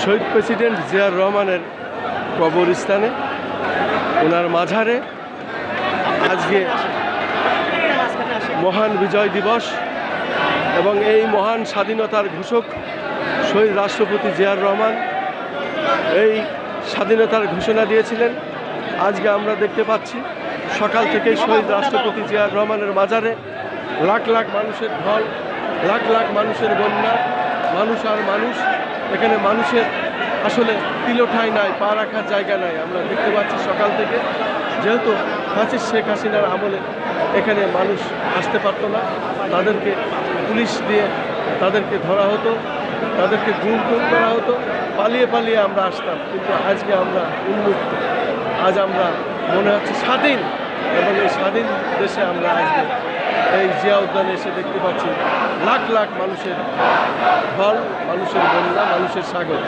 শহীদ president Ziaur রহমানের কবরস্থানে ওনার মাঝারে আজকে মহান বিজয় দিবস এবং এই মহান স্বাধীনতার ঘোষক শহীদ রাষ্ট্রপতি জিয়াউর রহমান এই স্বাধীনতার ঘোষণা দিয়েছিলেন। আজকে আমরা দেখতে পাচ্ছি সকাল থেকেই শহীদ রাষ্ট্রপতি জিয়াউর রহমানের মাজারে লাখ লাখ মানুষের ঢল, লাখ লাখ মানুষের বন্যা, মানুষ আর মানুষ। এখানে মানুষের আসলে তিলোঠাই নাই, পা রাখার জায়গা নাই। আমরা দেখতে পাচ্ছি সকাল থেকে, যেহেতু ফ্যাসিস্ট শেখ হাসিনার আমলে এখানে মানুষ আসতে পারতো না, তাদেরকে পুলিশ দিয়ে তাদেরকে ধরা হতো, তাদেরকে গুম করা হতো, পালিয়ে পালিয়ে আমরা আসতাম। কিন্তু আজকে আমরা উন্মুক্ত, আজ আমরা মনে হচ্ছে স্বাধীন, এবং এই স্বাধীন দেশে আমরা আজকে এই জিয়া উদ্যানে এসে দেখতে পাচ্ছি লাখ লাখ মানুষের ঢল, মানুষের বন্যা, মানুষের সাগর।